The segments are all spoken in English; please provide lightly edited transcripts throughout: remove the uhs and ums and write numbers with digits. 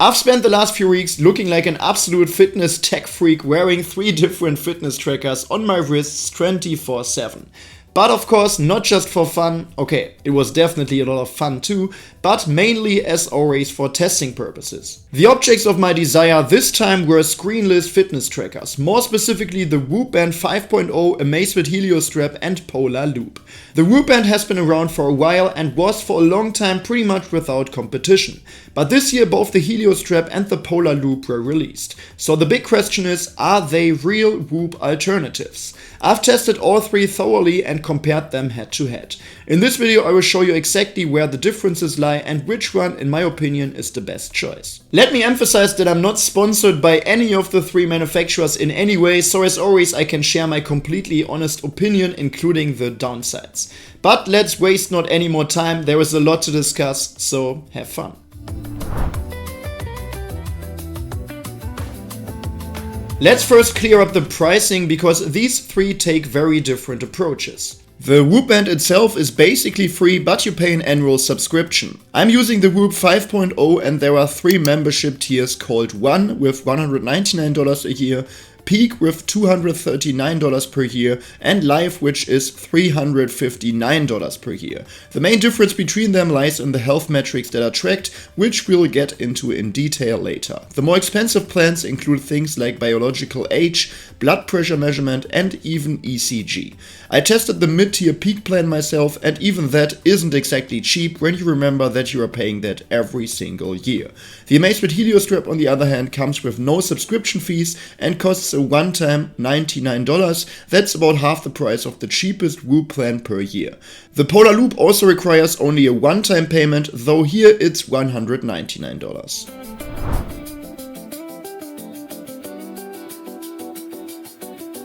I've spent the last few weeks looking like an absolute fitness tech freak wearing 3 different fitness trackers on my wrists 24/7. But of course, not just for fun. Okay, it was definitely a lot of fun too, but mainly as always for testing purposes. The objects of my desire this time were screenless fitness trackers, more specifically the Whoop Band 5.0, Amazfit Helio Strap and Polar Loop. The Whoop Band has been around for a while and was for a long time pretty much without competition. But this year both the Helio Strap and the Polar Loop were released. So the big question is, are they real Whoop alternatives? I've tested all 3 thoroughly and compared them head to head. In this video I will show you exactly where the differences lie and which one in my opinion is the best choice. Let me emphasize that I'm not sponsored by any of the 3 manufacturers in any way, so as always I can share my completely honest opinion including the downsides. But let's waste not any more time, there is a lot to discuss, so have fun. Let's first clear up the pricing because these 3 take very different approaches. The Whoop Band itself is basically free, but you pay an annual subscription. I'm using the Whoop 5.0 and there are 3 membership tiers called One with $199 a year, Peak with $239 per year, and Live, which is $359 per year. The main difference between them lies in the health metrics that are tracked, which we'll get into in detail later. The more expensive plans include things like biological age, blood pressure measurement, and even ECG. I tested the mid-tier Peak plan myself, and even that isn't exactly cheap when you remember that you are paying that every single year. The Amazfit Helio Strap, on the other hand, comes with no subscription fees and costs a one-time $99. That's about half the price of the cheapest Whoop plan per year. The Polar Loop also requires only a one-time payment, though here it's $199.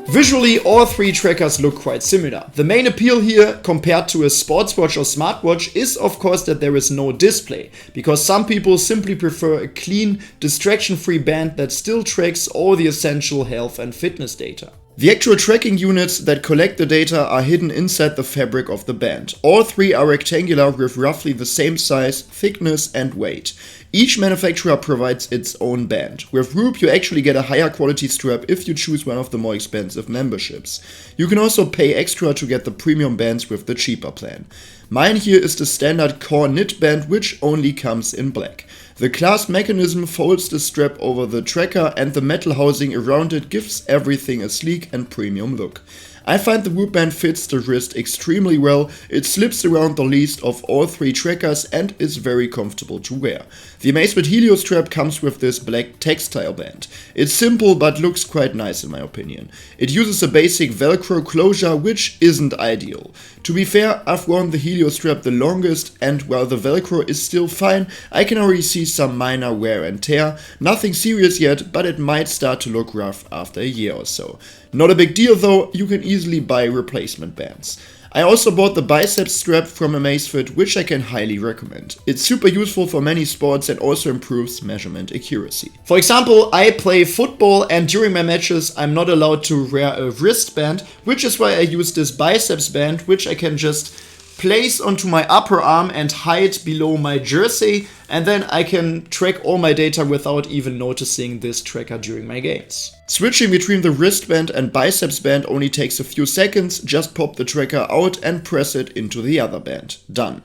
Visually, all 3 trackers look quite similar. The main appeal here, compared to a sports watch or smartwatch, is of course that there is no display, because some people simply prefer a clean, distraction-free band that still tracks all the essential health and fitness data. The actual tracking units that collect the data are hidden inside the fabric of the band. All 3 are rectangular with roughly the same size, thickness and weight. Each manufacturer provides its own band. With Whoop you actually get a higher quality strap if you choose one of the more expensive memberships. You can also pay extra to get the premium bands with the cheaper plan. Mine here is the standard core knit band, which only comes in black. The clasp mechanism folds the strap over the tracker and the metal housing around it gives everything a sleek and premium look. I find the Whoop Band fits the wrist extremely well, it slips around the least of all 3 trackers and is very comfortable to wear. The Amazfit Helio Strap comes with this black textile band. It's simple but looks quite nice in my opinion. It uses a basic Velcro closure which isn't ideal. To be fair, I've worn the Helio Strap the longest and while the Velcro is still fine, I can already see some minor wear and tear. Nothing serious yet, but it might start to look rough after a year or so. Not a big deal though, you can easily buy replacement bands. I also bought the biceps strap from Amazfit, which I can highly recommend. It's super useful for many sports and also improves measurement accuracy. For example, I play football and during my matches I'm not allowed to wear a wristband, which is why I use this biceps band, which I can just place onto my upper arm and hide below my jersey, and then I can track all my data without even noticing this tracker during my games. Switching between the wristband and biceps band only takes a few seconds, just pop the tracker out and press it into the other band. Done.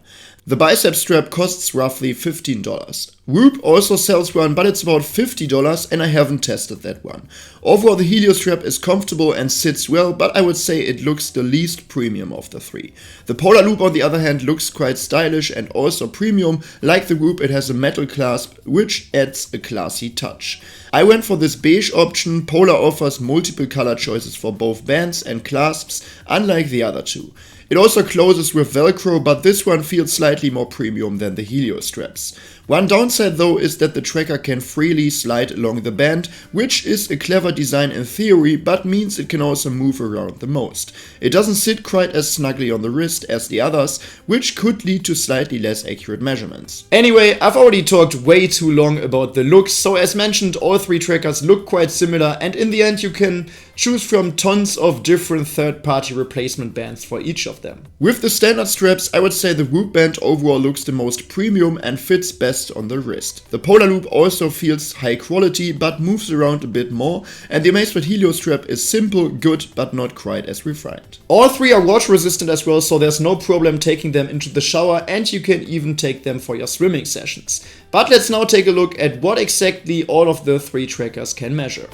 The biceps strap costs roughly $15. Whoop also sells one, but it's about $50 and I haven't tested that one. Overall the Helio Strap is comfortable and sits well, but I would say it looks the least premium of the 3. The Polar Loop on the other hand looks quite stylish and also premium. Like the Whoop, it has a metal clasp which adds a classy touch. I went for this beige option. Polar offers multiple color choices for both bands and clasps, unlike the other 2. It also closes with Velcro, but this one feels slightly more premium than the Helio straps. One downside though is that the tracker can freely slide along the band, which is a clever design in theory, but means it can also move around the most. It doesn't sit quite as snugly on the wrist as the others, which could lead to slightly less accurate measurements. Anyway, I've already talked way too long about the looks, so as mentioned, all 3 trackers look quite similar and in the end you can choose from tons of different third-party replacement bands for each of them. With the standard straps, I would say the Whoop band overall looks the most premium and fits best on the wrist. The Polar Loop also feels high quality but moves around a bit more, and the Amazfit Helio Strap is simple, good, but not quite as refined. All three are water resistant as well, so there's no problem taking them into the shower, and you can even take them for your swimming sessions. But let's now take a look at what exactly all of the three trackers can measure.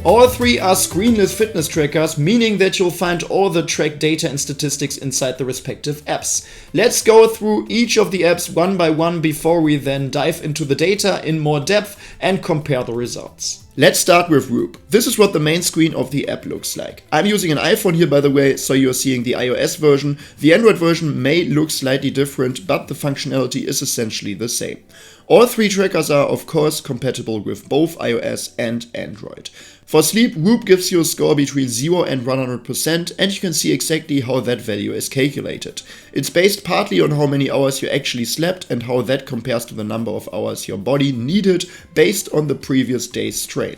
All three are screenless fitness trackers, meaning that you'll find all the track data and statistics inside the respective apps. Let's go through each of the apps one by one before we then dive into the data in more depth and compare the results. Let's start with Whoop. This is what the main screen of the app looks like. I'm using an iPhone here, by the way, so you're seeing the iOS version. The Android version may look slightly different, but the functionality is essentially the same. All three trackers are, of course, compatible with both iOS and Android. For sleep, Whoop gives you a score between 0 and 100%, and you can see exactly how that value is calculated. It's based partly on how many hours you actually slept and how that compares to the number of hours your body needed based on the previous day's strain.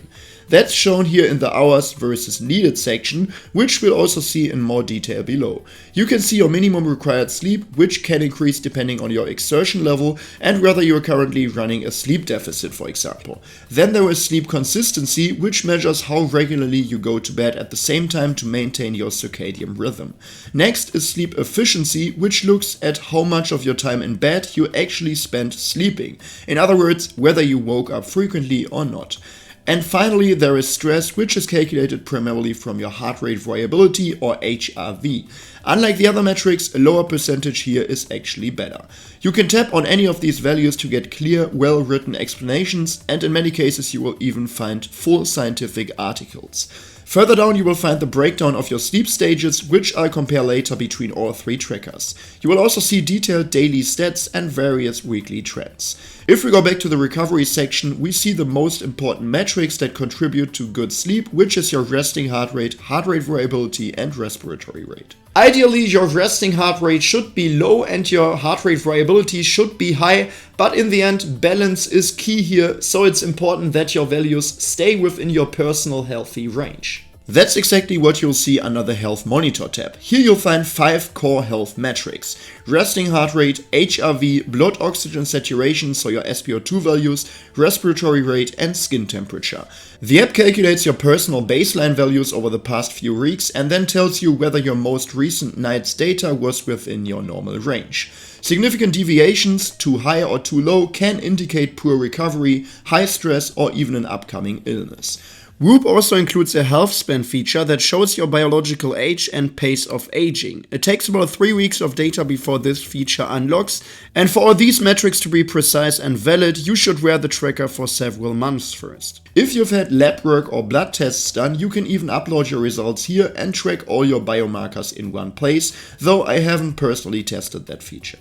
That's shown here in the hours versus needed section, which we'll also see in more detail below. You can see your minimum required sleep, which can increase depending on your exertion level and whether you're currently running a sleep deficit, for example. Then there is sleep consistency, which measures how regularly you go to bed at the same time to maintain your circadian rhythm. Next is sleep efficiency, which looks at how much of your time in bed you actually spent sleeping. In other words, whether you woke up frequently or not. And finally, there is stress, which is calculated primarily from your heart rate variability, or HRV. Unlike the other metrics, a lower percentage here is actually better. You can tap on any of these values to get clear, well-written explanations, and in many cases you will even find full scientific articles. Further down you will find the breakdown of your sleep stages, which I'll compare later between all three trackers. You will also see detailed daily stats and various weekly trends. If we go back to the recovery section, we see the most important metrics that contribute to good sleep, which is your resting heart rate variability, and respiratory rate. Ideally, your resting heart rate should be low and your heart rate variability should be high, but in the end, balance is key here, so it's important that your values stay within your personal healthy range. That's exactly what you'll see under the Health Monitor tab. Here you'll find 5 core health metrics: resting heart rate, HRV, blood oxygen saturation, so your SpO2 values, respiratory rate, and skin temperature. The app calculates your personal baseline values over the past few weeks and then tells you whether your most recent night's data was within your normal range. Significant deviations, too high or too low, can indicate poor recovery, high stress, or even an upcoming illness. Whoop also includes a health span feature that shows your biological age and pace of aging. It takes about 3 weeks of data before this feature unlocks, and for all these metrics to be precise and valid, you should wear the tracker for several months first. If you've had lab work or blood tests done, you can even upload your results here and track all your biomarkers in one place, though I haven't personally tested that feature.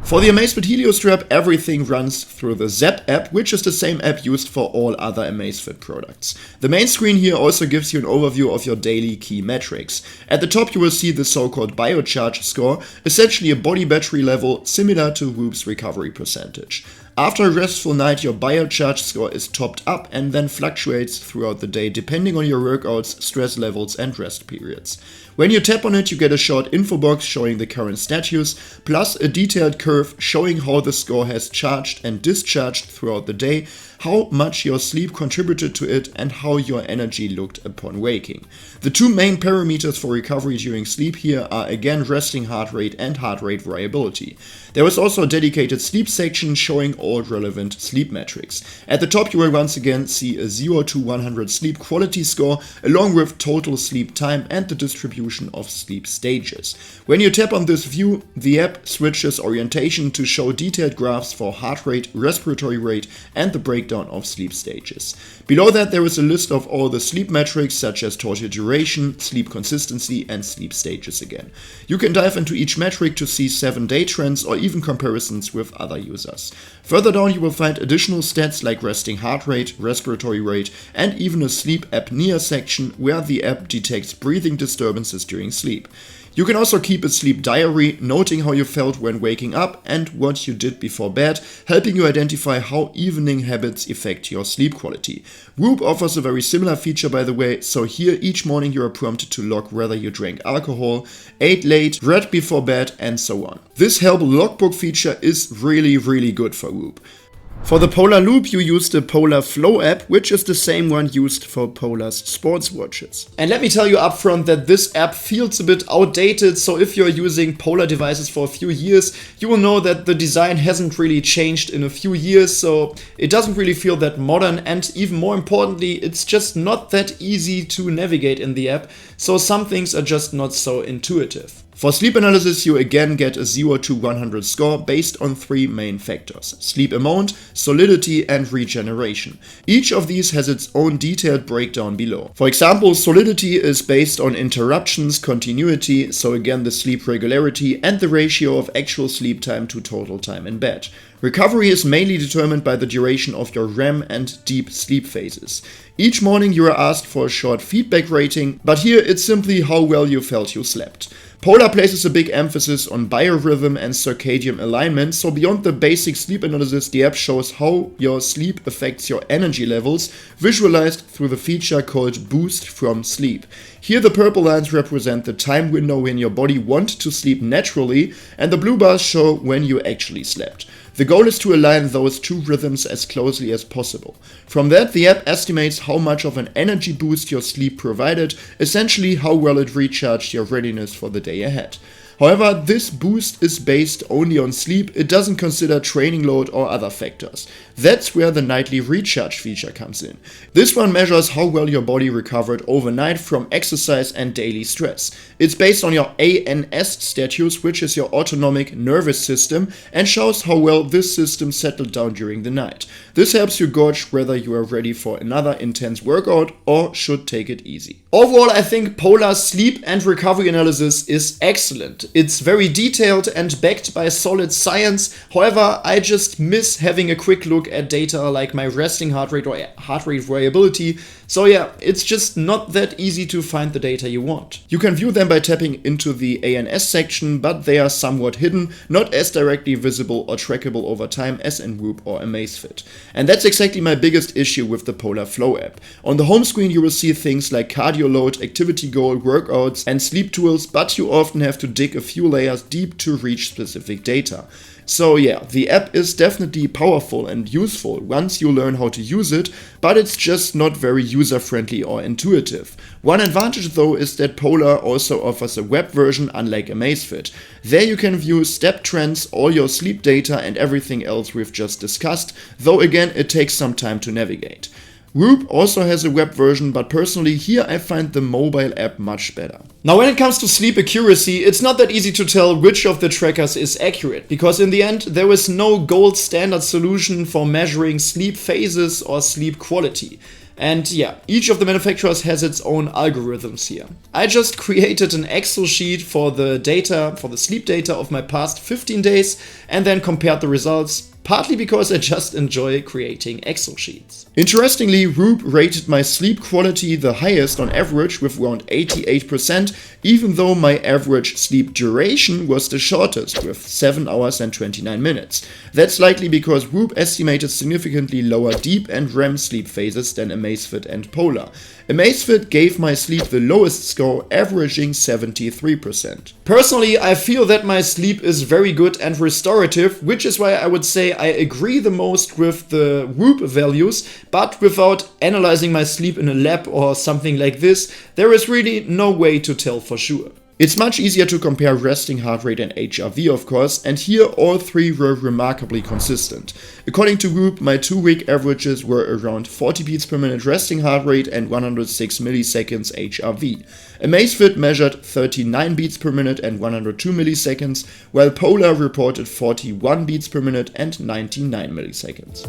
For the Amazfit Helio Strap, everything runs through the Zap app, which is the same app used for all other Amazfit products. The main screen here also gives you an overview of your daily key metrics. At the top you will see the so-called biocharge score, essentially a body battery level similar to Whoop's recovery percentage. After a restful night, your biocharge score is topped up and then fluctuates throughout the day depending on your workouts, stress levels, and rest periods. When you tap on it, you get a short info box showing the current status, plus a detailed curve showing how the score has charged and discharged throughout the day, how much your sleep contributed to it, and how your energy looked upon waking. The two main parameters for recovery during sleep here are again resting heart rate and heart rate variability. There is also a dedicated sleep section showing all relevant sleep metrics. At the top you will once again see a 0 to 100 sleep quality score along with total sleep time and the distribution of sleep stages. When you tap on this view, the app switches orientation to show detailed graphs for heart rate, respiratory rate, and the breakdown of sleep stages. Below that there is a list of all the sleep metrics such as total duration, sleep consistency, and sleep stages again. You can dive into each metric to see 7-day trends or even comparisons with other users. Further down you will find additional stats like resting heart rate, respiratory rate, and even a sleep apnea section where the app detects breathing disturbances during sleep. You can also keep a sleep diary, noting how you felt when waking up and what you did before bed, helping you identify how evening habits affect your sleep quality. Whoop offers a very similar feature, by the way, so here each morning you are prompted to log whether you drank alcohol, ate late, read before bed, and so on. This help logbook feature is really good for Whoop. For the Polar Loop, you use the Polar Flow app, which is the same one used for Polar's sports watches. And let me tell you upfront that this app feels a bit outdated, so if you're using Polar devices for a few years, you will know that the design hasn't really changed in a few years, so it doesn't really feel that modern, and even more importantly, it's just not that easy to navigate in the app, so some things are just not so intuitive. For sleep analysis, you again get a 0 to 100 score based on 3 main factors: sleep amount, solidity, and regeneration. Each of these has its own detailed breakdown below. For example, solidity is based on interruptions, continuity, so again the sleep regularity, and the ratio of actual sleep time to total time in bed. Recovery is mainly determined by the duration of your REM and deep sleep phases. Each morning you are asked for a short feedback rating, but here it's simply how well you felt you slept. Polar places a big emphasis on biorhythm and circadian alignment, so beyond the basic sleep analysis, the app shows how your sleep affects your energy levels, visualized through the feature called Boost from Sleep. Here the purple lines represent the time window when your body wants to sleep naturally, and the blue bars show when you actually slept. The goal is to align those two rhythms as closely as possible. From that, the app estimates how much of an energy boost your sleep provided, essentially how well it recharged your readiness for the day ahead. However, this boost is based only on sleep, it doesn't consider training load or other factors. That's where the nightly recharge feature comes in. This one measures how well your body recovered overnight from exercise and daily stress. It's based on your ANS status, which is your autonomic nervous system, and shows how well this system settled down during the night. This helps you gauge whether you are ready for another intense workout or should take it easy. Overall, I think Polar's sleep and recovery analysis is excellent. It's very detailed and backed by solid science. However, I just miss having a quick look at data like my resting heart rate or heart rate variability. So yeah, it's just not that easy to find the data you want. You can view them by tapping into the ANS section, but they are somewhat hidden, not as directly visible or trackable over time as in Whoop or Amazfit. And that's exactly my biggest issue with the Polar Flow app. On the home screen you will see things like cardio load, activity goal, workouts, and sleep tools, but you often have to dig a few layers deep to reach specific data. So yeah, the app is definitely powerful and useful once you learn how to use it, but it's just not very user-friendly or intuitive. One advantage though is that Polar also offers a web version unlike Amazfit. There you can view step trends, all your sleep data and everything else we've just discussed, though again it takes some time to navigate. Whoop also has a web version, but personally here I find the mobile app much better. Now when it comes to sleep accuracy, it's not that easy to tell which of the trackers is accurate, because in the end there is no gold standard solution for measuring sleep phases or sleep quality. And yeah, each of the manufacturers has its own algorithms here. I just created an Excel sheet for the data, for the sleep data of my past 15 days, and then compared the results, partly because I just enjoy creating Excel sheets. Interestingly, Whoop rated my sleep quality the highest on average with around 88%, even though my average sleep duration was the shortest with 7 hours and 29 minutes. That's likely because Whoop estimated significantly lower deep and REM sleep phases than Amazfit and Polar. Amazfit gave my sleep the lowest score, averaging 73%. Personally, I feel that my sleep is very good and restorative, which is why I would say I agree the most with the Whoop values, but without analyzing my sleep in a lab or something like this, there is really no way to tell for sure. It's much easier to compare resting heart rate and HRV, of course, and here all three were remarkably consistent. According to Whoop, my 2-week averages were around 40 beats per minute resting heart rate and 106 milliseconds HRV. Amazfit measured 39 beats per minute and 102 milliseconds, while Polar reported 41 beats per minute and 99 milliseconds.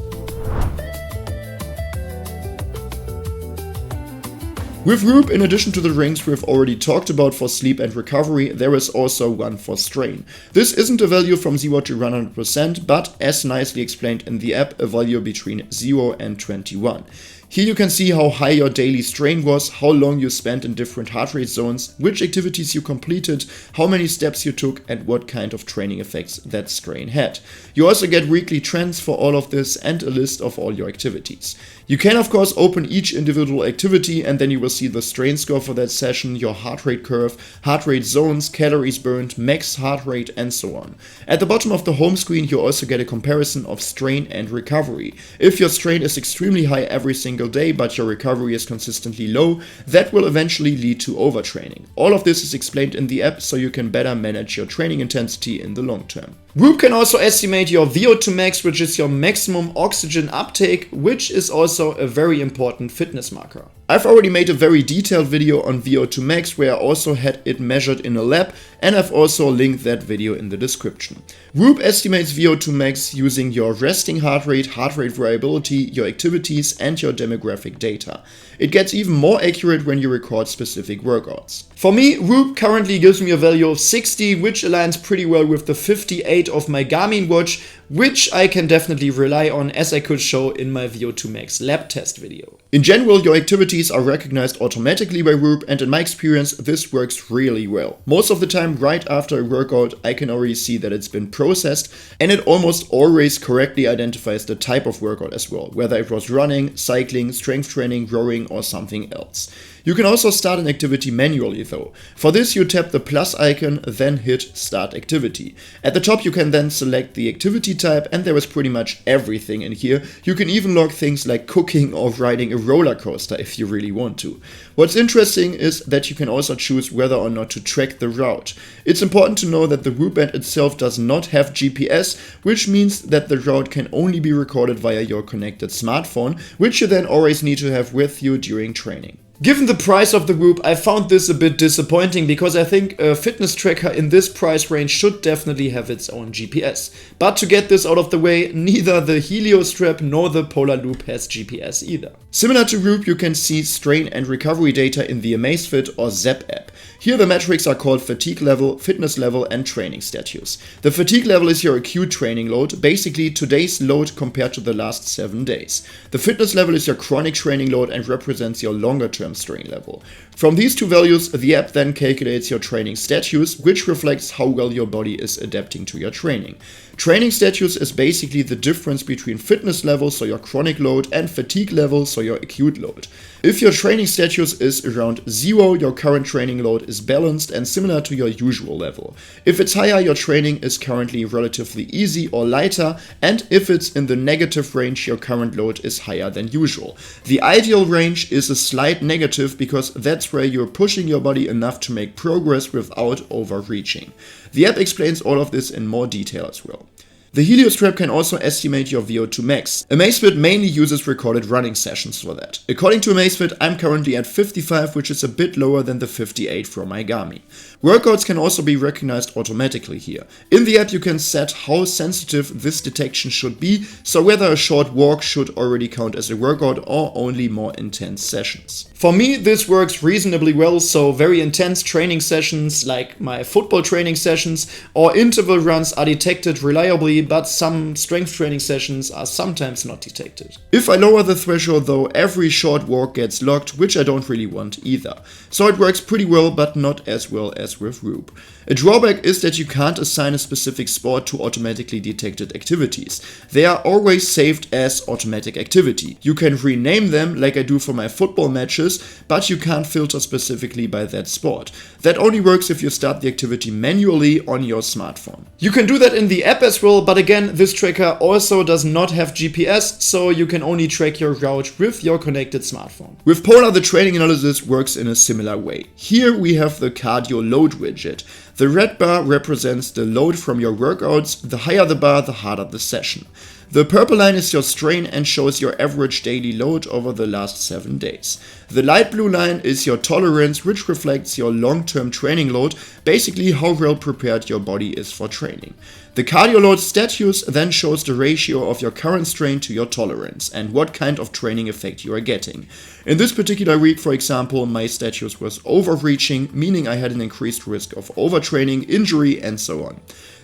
With Whoop, in addition to the rings we've already talked about for sleep and recovery, there is also one for strain. This isn't a value from 0 to 100%, but as nicely explained in the app, a value between 0 and 21. Here you can see how high your daily strain was, how long you spent in different heart rate zones, which activities you completed, how many steps you took, and what kind of training effects that strain had. You also get weekly trends for all of this and a list of all your activities. You can of course open each individual activity and then you will see the strain score for that session, your heart rate curve, heart rate zones, calories burned, max heart rate, and so on. At the bottom of the home screen you also get a comparison of strain and recovery. If your strain is extremely high every single day but your recovery is consistently low, that will eventually lead to overtraining. All of this is explained in the app so you can better manage your training intensity in the long term. Whoop can also estimate your VO2 max, which is your maximum oxygen uptake, which is also a very important fitness marker. I've already made a very detailed video on VO2 max where I also had it measured in a lab, and I've also linked that video in the description. Whoop estimates VO2 max using your resting heart rate variability, your activities, and your demographic data. It gets even more accurate when you record specific workouts. For me, Whoop currently gives me a value of 60, which aligns pretty well with the 58 of my Garmin watch, which I can definitely rely on, as I could show in my VO2 max lab test video. In general, your activities are recognized automatically by Whoop, and in my experience this works really well. Most of the time right after a workout I can already see that it's been processed, and it almost always correctly identifies the type of workout as well, whether it was running, cycling, strength training, rowing or something else. You can also start an activity manually though. For this you tap the plus icon, then hit start activity. At the top you can then select the activity type and there is pretty much everything in here. You can even log things like cooking or riding a roller coaster if you really want to. What's interesting is that you can also choose whether or not to track the route. It's important to know that the Whoop band itself does not have GPS, which means that the route can only be recorded via your connected smartphone, which you then always need to have with you during training. Given the price of the Whoop, I found this a bit disappointing because I think a fitness tracker in this price range should definitely have its own GPS. But to get this out of the way, neither the Helio Strap nor the Polar Loop has GPS either. Similar to Whoop, you can see strain and recovery data in the Amazfit or Zepp app. Here the metrics are called fatigue level, fitness level and training status. The fatigue level is your acute training load, basically today's load compared to the last 7 days. The fitness level is your chronic training load and represents your longer term strain level. From these two values, the app then calculates your training status, which reflects how well your body is adapting to your training. Training status is basically the difference between fitness level, so your chronic load, and fatigue level, so your acute load. If your training status is around 0, your current training load is balanced and similar to your usual level. If it's higher, your training is currently relatively easy or lighter, and if it's in the negative range, your current load is higher than usual. The ideal range is a slight negative because that's where you're pushing your body enough to make progress without overreaching. The app explains all of this in more detail as well. The Helio Strap can also estimate your VO2 max. Amazfit mainly uses recorded running sessions for that. According to Amazfit, I'm currently at 55, which is a bit lower than the 58 from my Garmin. Workouts can also be recognized automatically here. In the app you can set how sensitive this detection should be, so whether a short walk should already count as a workout or only more intense sessions. For me this works reasonably well, so very intense training sessions like my football training sessions or interval runs are detected reliably, but some strength training sessions are sometimes not detected. If I lower the threshold though, every short walk gets logged, which I don't really want either. So it works pretty well, but not as well as with Whoop. A drawback is that you can't assign a specific sport to automatically detected activities. They are always saved as automatic activity. You can rename them like I do for my football matches, but you can't filter specifically by that sport. That only works if you start the activity manually on your smartphone. You can do that in the app as well, but again, this tracker also does not have GPS, so you can only track your route with your connected smartphone. With Polar, the training analysis works in a similar way. Here we have the cardio load widget. The red bar represents the load from your workouts. The higher the bar, the harder the session. The purple line is your strain and shows your average daily load over the last 7 days. The light blue line is your tolerance, which reflects your long-term training load, basically how well prepared your body is for training. The cardio load status then shows the ratio of your current strain to your tolerance and what kind of training effect you are getting. In this particular week, for example, my status was overreaching, meaning I had an increased risk of overtraining, injury and so on.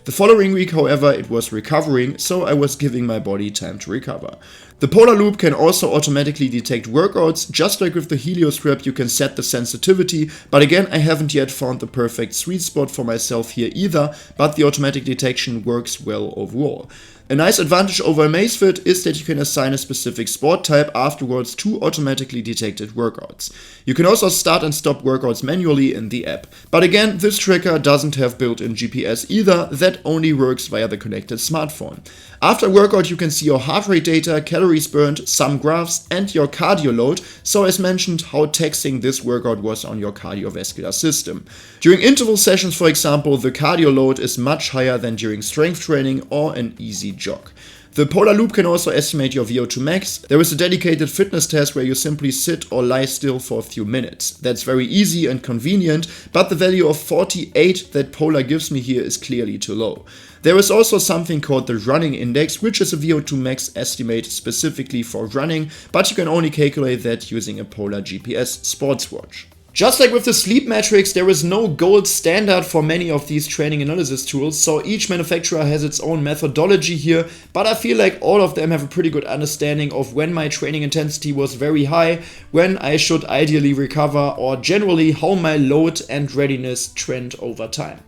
The following week, however, it was recovering, so I was giving my body time to recover. The Polar Loop can also automatically detect workouts. Just like with the Helio Strap, you can set the sensitivity, but again, I haven't yet found the perfect sweet spot for myself here either, but the automatic detection works well overall. A nice advantage over Amazfit is that you can assign a specific sport type afterwards to automatically detected workouts. You can also start and stop workouts manually in the app. But again, this tracker doesn't have built-in GPS either, that only works via the connected smartphone. After workout, you can see your heart rate data, calories burned, some graphs, and your cardio load, so as mentioned, how taxing this workout was on your cardiovascular system. During interval sessions, for example, the cardio load is much higher than during strength training or an easy jog. The Polar Loop can also estimate your VO2 max. There is a dedicated fitness test where you simply sit or lie still for a few minutes. That's very easy and convenient, but the value of 48 that Polar gives me here is clearly too low. There is also something called the running index, which is a VO2 max estimate specifically for running, but you can only calculate that using a Polar GPS sports watch. Just like with the sleep metrics, there is no gold standard for many of these training analysis tools, so each manufacturer has its own methodology here, but I feel like all of them have a pretty good understanding of when my training intensity was very high, when I should ideally recover, or generally how my load and readiness trend over time.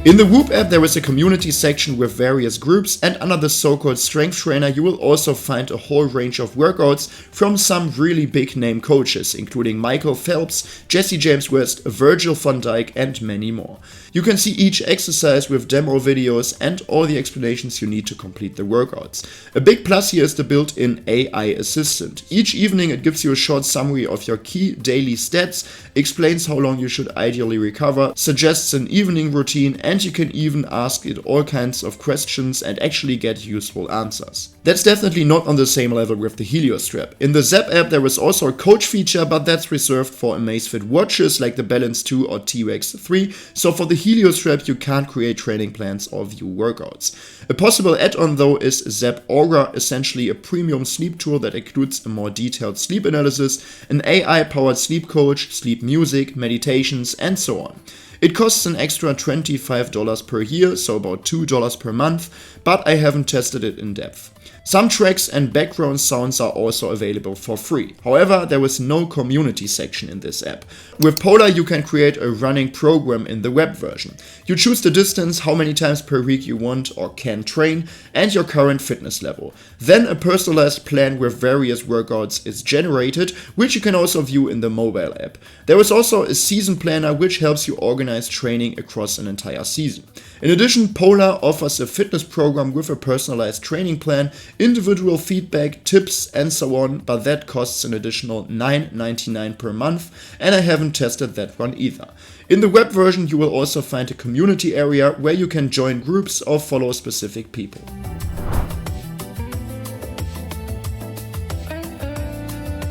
In the Whoop app, there is a community section with various groups, and under the so-called strength trainer, you will also find a whole range of workouts from some really big name coaches, including Michael Phelps, Jesse James West, Virgil van Dijk, and many more. You can see each exercise with demo videos and all the explanations you need to complete the workouts. A big plus here is the built-in AI assistant. Each evening it gives you a short summary of your key daily stats, explains how long you should ideally recover, suggests an evening routine, and you can even ask it all kinds of questions and actually get useful answers. That's definitely not on the same level with the Helio Strap. In the Zap app there is also a coach feature, but that's reserved for Amazfit watches like the Balance 2 or T-Rex 3, so for the Helio Strap you can't create training plans or view workouts. A possible add-on though is Zap Aura, essentially a premium sleep tool that includes a more detailed sleep analysis, an AI-powered sleep coach, sleep music, meditations, and so on. It costs an extra $25 per year, so about $2 per month, but I haven't tested it in depth. Some tracks and background sounds are also available for free. However, there is no community section in this app. With Polar, you can create a running program in the web version. You choose the distance, how many times per week you want or can train, and your current fitness level. Then a personalized plan with various workouts is generated, which you can also view in the mobile app. There is also a season planner which helps you organize training across an entire season. In addition, Polar offers a fitness program with a personalized training plan, individual feedback, tips, and so on, but that costs an additional $9.99 per month, and I haven't tested that one either. In the web version, you will also find a community area where you can join groups or follow specific people.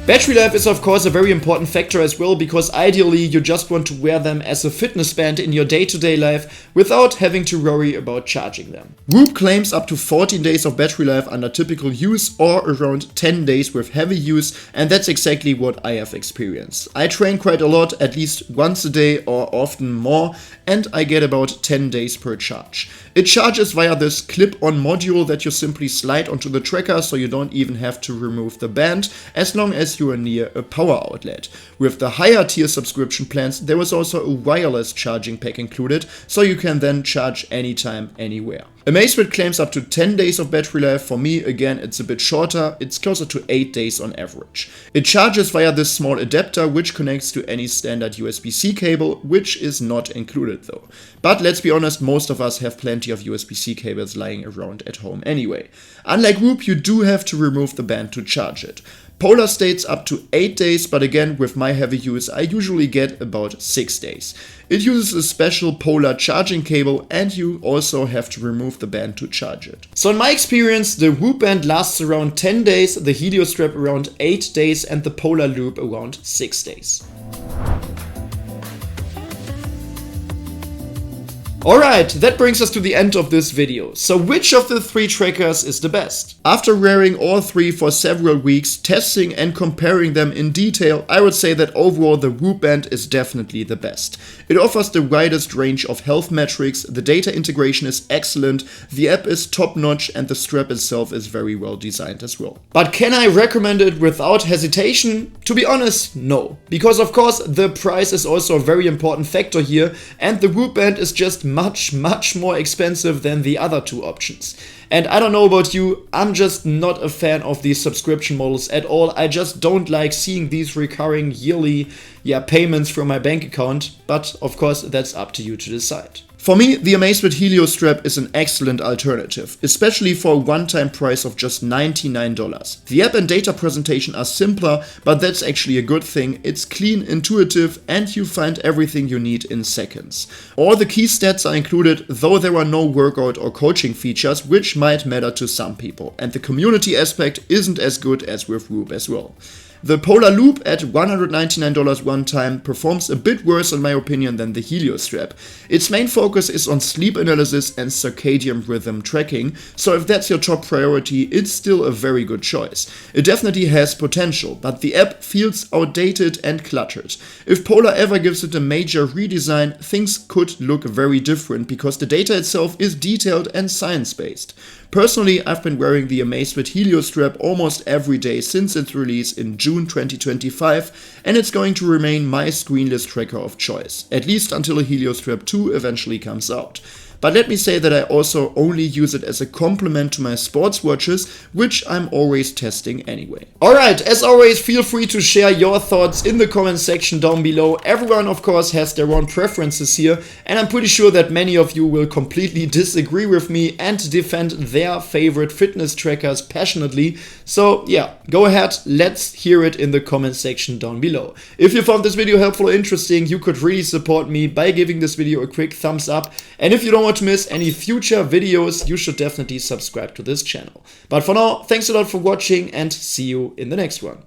Battery life is of course a very important factor as well, because ideally you just want to wear them as a fitness band in your day-to-day life without having to worry about charging them. Whoop claims up to 14 days of battery life under typical use or around 10 days with heavy use, and that's exactly what I have experienced. I train quite a lot, at least once a day or often more, and I get about 10 days per charge. It charges via this clip-on module that you simply slide onto the tracker, so you don't even have to remove the band as long as you are near a power outlet. With the higher tier subscription plans, there is also a wireless charging pack included, so you can then charge anytime, anywhere. Amazfit claims up to 10 days of battery life. For me, again, it's a bit shorter. It's closer to 8 days on average. It charges via this small adapter, which connects to any standard USB-C cable, which is not included though. But let's be honest, most of us have plenty of USB-C cables lying around at home anyway. Unlike Whoop, you do have to remove the band to charge it. Polar states up to 8 days, but again, with my heavy use, I usually get about 6 days. It uses a special Polar charging cable, and you also have to remove the band to charge it. So in my experience, the Whoop band lasts around 10 days, the Helio Strap around 8 days, and the Polar Loop around 6 days. Alright, that brings us to the end of this video. So which of the three trackers is the best? After wearing all three for several weeks, testing and comparing them in detail, I would say that overall the Whoop Band is definitely the best. It offers the widest range of health metrics, the data integration is excellent, the app is top notch, and the strap itself is very well designed as well. But can I recommend it without hesitation? To be honest, no. Because of course the price is also a very important factor here, and the Whoop Band is just much more expensive than the other two options. And I don't know about you, I'm just not a fan of these subscription models at all. I just don't like seeing these recurring yearly payments from my bank account, but of course that's up to you to decide. For me, the Amazfit Helio Strap is an excellent alternative, especially for a one-time price of just $99. The app and data presentation are simpler, but that's actually a good thing. It's clean, intuitive, and you find everything you need in seconds. All the key stats are included, though there are no workout or coaching features, which might matter to some people. And the community aspect isn't as good as with Whoop as well. The Polar Loop at $199 one time performs a bit worse in my opinion than the Helio Strap. Its main focus is on sleep analysis and circadian rhythm tracking, so if that's your top priority, it's still a very good choice. It definitely has potential, but the app feels outdated and cluttered. If Polar ever gives it a major redesign, things could look very different because the data itself is detailed and science-based. Personally, I've been wearing the Amazfit Helio Strap almost every day since its release in June 2025, and it's going to remain my screenless tracker of choice, at least until a Helio Strap 2 eventually comes out. But let me say that I also only use it as a complement to my sports watches, which I'm always testing anyway. Alright, as always, feel free to share your thoughts in the comment section down below. Everyone, of course, has their own preferences here, and I'm pretty sure that many of you will completely disagree with me and defend their favorite fitness trackers passionately. So yeah, go ahead, let's hear it in the comment section down below. If you found this video helpful or interesting, you could really support me by giving this video a quick thumbs up. And if you don't want to miss any future videos, you should definitely subscribe to this channel. But for now, thanks a lot for watching and see you in the next one.